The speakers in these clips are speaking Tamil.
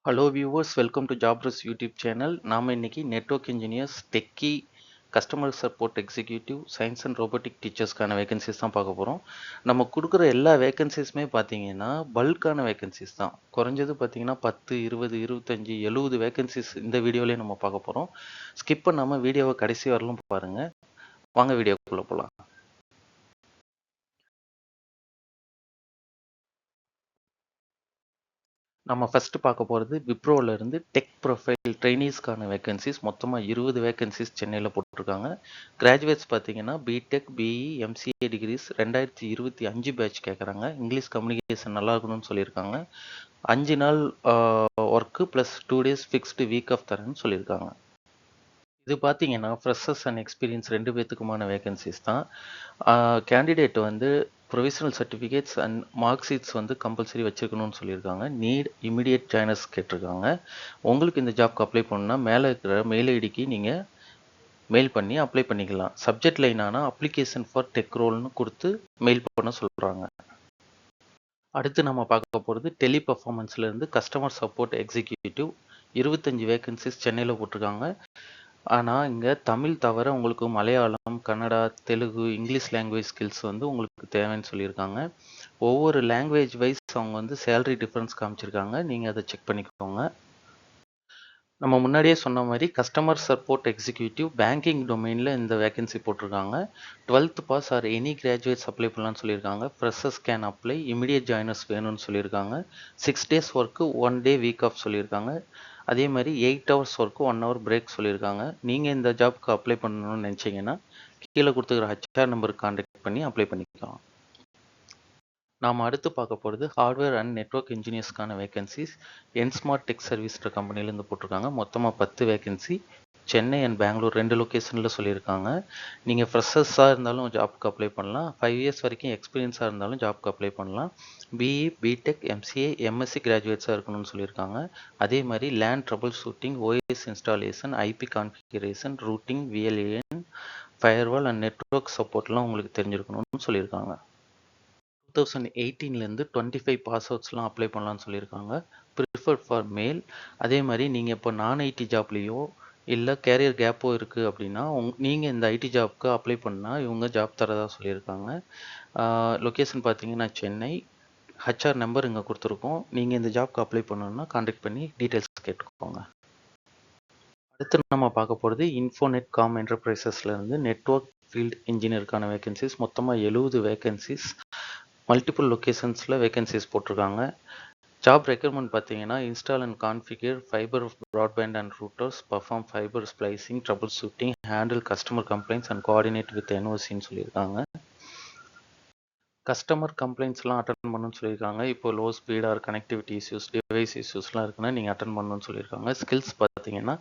Hello viewers, welcome to Jobrus YouTube channel. நாம் இன்னைக்கு network engineers, techie, customer support executive, science and robotic டீச்சர்ஸ்க்கான வேகன்சிஸ் தான் பார்க்க போகிறோம். நம்ம கொடுக்குற எல்லா வேகன்சிஸுமே பார்த்தீங்கன்னா பல்கான வேகன்சிஸ் தான். குறைஞ்சது பார்த்தீங்கன்னா 10, 20, 25, 70 வேகன்சிஸ் இந்த வீடியோலேயே நம்ம பார்க்க போகிறோம். ஸ்கிப் பண்ணாமல் வீடியோவை கடைசி வரலும் பாருங்கள். வாங்க வீடியோக்குள்ளே போகலாம். நம்ம ஃபர்ஸ்ட் பார்க்க போகிறது விப்ரோவில் இருந்து டெக் ப்ரொஃபைல் ட்ரைனீஸ்க்கான வேகன்சிஸ். மொத்தமாக 20 வேகன்சிஸ் சென்னையில் போட்டிருக்காங்க. கிராஜுவேட்ஸ் பார்த்தீங்கன்னா BTech, BE, MCA degrees 2025 batch கேட்குறாங்க. இங்கிலீஷ் கம்யூனிகேஷன் நல்லா இருக்கணும்னு சொல்லியிருக்காங்க. 5 நாள் work plus 2 days fixed week off தரேன்னு சொல்லியிருக்காங்க. இது பார்த்தீங்கன்னா ஃப்ரெஷர்ஸ் அண்ட் எக்ஸ்பீரியன்ஸ் 2 பேத்துக்குமான வேகன்சிஸ் தான். கேண்டிடேட் வந்து provisional certificates and mark sheets வந்து கம்பல்சரி வச்சுருக்கணும்னு சொல்லியிருக்காங்க. நீட் இமிடியேட் ஜாயினர்ஸ் கேட்டிருக்காங்க. உங்களுக்கு இந்த ஜாப்க்கு அப்ளை பண்ணணும்னா மேலே இருக்கிற மெயில் ஐடிக்கு நீங்கள் மெயில் பண்ணி அப்ளை பண்ணிக்கலாம். சப்ஜெக்ட் லைன் ஆனால் அப்ளிகேஷன் ஃபார் டெக் ரோல்னு கொடுத்து மெயில் பண்ண சொல்கிறாங்க. அடுத்து நம்ம பார்க்க போகிறது டெலி பர்ஃபார்மன்ஸ்லேருந்து கஸ்டமர் சப்போர்ட் எக்ஸிக்யூட்டிவ். 25 வேகன்சிஸ் சென்னையில் போட்டிருக்காங்க. ஆனால் இங்கே தமிழ் தவிர உங்களுக்கு Malayalam, Kannada, Telugu, English language skills வந்து உங்களுக்கு தேவைன்னு சொல்லியிருக்காங்க. ஒவ்வொரு லாங்குவேஜ் வைஸ் அவங்க வந்து சேலரி டிஃப்ரென்ஸ் காமிச்சிருக்காங்க. நீங்கள் அதை செக் பண்ணிக்கோங்க. நம்ம முன்னாடியே சொன்ன மாதிரி கஸ்டமர் சப்போர்ட் எக்ஸிக்யூட்டிவ் பேங்கிங் டொமைனில் இந்த வேகன்சி போட்டிருக்காங்க. 12th pass or any graduates apply பண்ணலான்னு சொல்லியிருக்காங்க. Freshers can apply, immediate joiners வேணும்னு சொல்லியிருக்காங்க. 6 days work 1 day week off சொல்லியிருக்காங்க. அதே மாதிரி 8 hours ஒர்க்கு 1 hour பிரேக் சொல்லியிருக்காங்க. நீங்கள் இந்த ஜாப்க்கு அப்ளை பண்ணணும்னு நினச்சிங்கன்னா கீழே கொடுத்துக்கிற HR நம்பருக்கு கான்டாக்ட் பண்ணி அப்ளை பண்ணிக்கலாம். நாம் அடுத்து பார்க்க போகிறது ஹார்ட்வேர் அண்ட் நெட்வொர்க் இன்ஜினியர்ஸ்க்கான வேகன்சிஸ். என்ஸ்மார்ட் டெக் சர்வீஸ்ன்ற கம்பெனிலேருந்து போட்டிருக்காங்க. மொத்தமாக 10 வேகன்சி. சென்னை அண்ட் பெங்களூர் 2 லொக்கேஷனில் சொல்லியிருக்காங்க. நீங்கள் ஃப்ரெஷர்ஸாக இருந்தாலும் ஜாப்க்கு அப்ளை பண்ணலாம். 5 years வரைக்கும் எக்ஸ்பீரியன்ஸாக இருந்தாலும் ஜாப்க்கு அப்ளை பண்ணலாம். பிஇ, பிடெக், எம்சிஏ, எம்எஸ்சி கிராஜுவேட்ஸாக இருக்கணும்னு சொல்லியிருக்காங்க. அதே மாதிரி LAN troubleshooting, OS installation, IP configuration, routing, VLAN, firewall and network சப்போர்ட்லாம் உங்களுக்கு தெரிஞ்சிருக்கணும்னு சொல்லியிருக்காங்க. 2018லேருந்து 25 பாஸ் அவுட்ஸ்லாம் அப்ளை பண்ணலான்னு சொல்லியிருக்காங்க. ப்ரிஃபர்ட் ஃபார் மேல். அதே மாதிரி நீங்கள் இப்போ நான் ஐடி ஜாப்லேயோ இல்லை கேரியர் கேப்போ இருக்குது அப்படின்னா நீங்கள் இந்த ஐடி ஜாப்க்கு அப்ளை பண்ணால் இவங்க ஜாப் தரதாக சொல்லியிருக்காங்க. லொக்கேஷன் பார்த்தீங்கன்னா சென்னை. HR நம்பர் இங்கே கொடுத்துருக்கோம். நீங்கள் இந்த ஜாப்க்கு அப்ளை பண்ணணுன்னா கான்டாக்ட் பண்ணி டீட்டெயில்ஸ் கேட்டுக்கோங்க. அடுத்து நம்ம பார்க்க போகிறது இன்ஃபோநெட் காம் என்டர்பிரைசஸ்லேருந்து நெட்வொர்க் ஃபீல்ட் இன்ஜினியருக்கான வேகன்சிஸ். மொத்தமாக 70 வேகன்சிஸ். மல்டிபிள் லொக்கேஷன்ஸில் வேகன்சிஸ் போட்டிருக்காங்க. ஜாப் ரெக்யர்மெண்ட் பார்த்தீங்கன்னா install and configure fibre broadband and routers, perform fibre splicing, troubleshooting, handle customer complaints and coordinate with என்ஓசின்னு சொல்லியிருக்காங்க. கஸ்டமர் கம்ப்ளைண்ட்ஸ்லாம் அட்டன் பண்ணணும்னு சொல்லியிருக்காங்க. இப்போ low speed or connectivity issues, device இஷ்யூஸ்லாம் இருக்குன்னா நீங்கள் அட்டன் பண்ணணும்னு சொல்லியிருக்காங்க. ஸ்கில்ஸ் பார்த்தீங்கன்னா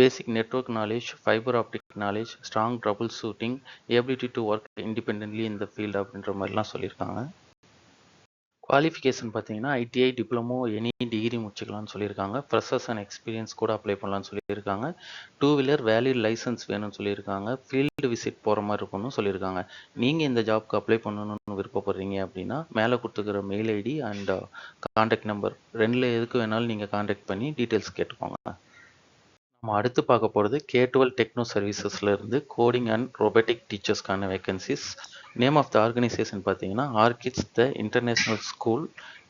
basic network knowledge, fibre optic knowledge, strong trouble shooting, ability to work independently இந்த ஃபீல்டு அப்படின்ற மாதிரிலாம் சொல்லியிருக்காங்க. குவாலிஃபிகேஷன் பார்த்தீங்கன்னா ஐடிஐ, டிப்ளமோ, எனி டிகிரி முடிச்சுக்கலாம்னு சொல்லியிருக்காங்க. ஃப்ரெஷர்ஸ் அண்ட் எக்ஸ்பீரியன்ஸ் கூட அப்ளை பண்ணலாம்னு சொல்லியிருக்காங்க. 2 வீலர் வேலிட் லைசன்ஸ் வேணும்னு சொல்லியிருக்காங்க. ஃபீல்டு விசிட் போகிற மாதிரி இருக்கும்னு சொல்லியிருக்காங்க. நீங்கள் இந்த ஜாப்க்கு அப்ளை பண்ணணும்னு விருப்பப்படுறீங்க அப்படின்னா மேலே கொடுத்துக்கிற mail ID and contact number 2ல் எதுக்கு வேணாலும் நீங்கள் கான்டாக்ட் பண்ணி டீட்டெயில்ஸ் கேட்டுக்கோங்க. நம்ம அடுத்து பார்க்க போகிறது K12 டெக்னோ சர்வீசஸ்லேருந்து கோடிங் அண்ட் ரோபோட்டிக் டீச்சர்ஸ்க்கான vacancies. Name of the organisation பார்த்தீங்கன்னா Orchids the international school.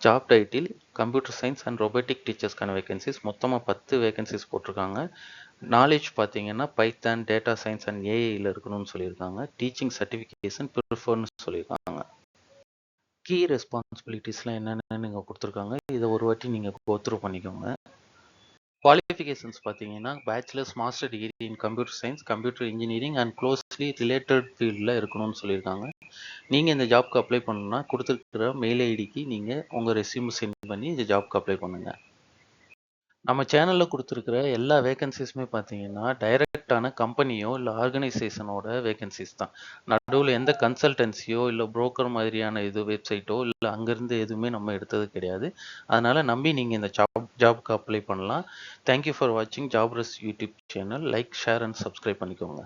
Job title computer science and robotic டீச்சர்ஸ்க்கான வேகன்சிஸ். மொத்தமாக 10 வேகன்சிஸ் போட்டிருக்காங்க. நாலேஜ் பார்த்தீங்கன்னா பைத்தான், டேட்டா சயின்ஸ் அண்ட் ஏஐயில் இருக்கணும்னு சொல்லியிருக்காங்க. டீச்சிங் சர்டிஃபிகேஷன் ப்ரிஃபர்னு சொல்லியிருக்காங்க. கீ ரெஸ்பான்சிபிலிட்டிஸ்லாம் என்னென்னு நீங்கள் கொடுத்துருக்காங்க. இதை ஒரு வாட்டி நீங்கள் கோத்ரூ பண்ணிக்கோங்க. குவாலிஃபிகேஷன்ஸ் பார்த்தீங்கன்னா bachelors, master degree in computer science, computer engineering and closely related ஃபீல்டில் இருக்கணும்னு சொல்லியிருக்காங்க. நீங்கள் இந்த ஜாப்க்கு அப்ளை பண்ணணும்னா கொடுத்துருக்கிற மெயில் ஐடிக்கு நீங்கள் உங்கள் ரெஸ்யூம் சென்ட் பண்ணி இந்த ஜாப்க்கு அப்ளை பண்ணுங்கள். நம்ம சேனலில் கொடுத்துருக்கிற எல்லா வேகன்சிஸுமே பார்த்தீங்கன்னா டைரக்டான கம்பெனியோ இல்லை ஆர்கனைசேஷனோட வேகன்சிஸ் தான். நடுவில் எந்த கன்சல்டன்சியோ இல்லை புரோக்கர் மாதிரியான இது வெப்சைட்டோ இல்லை அங்கேருந்து எதுவுமே நம்ம எடுத்தது கிடையாது. அதனால் நம்பி நீங்கள் இந்த ஜாப்க்கு அப்ளை பண்ணலாம். தேங்க்யூ ஃபார் வாட்சிங் Jobrus YouTube channel. Like, share and subscribe பண்ணிக்கோங்க.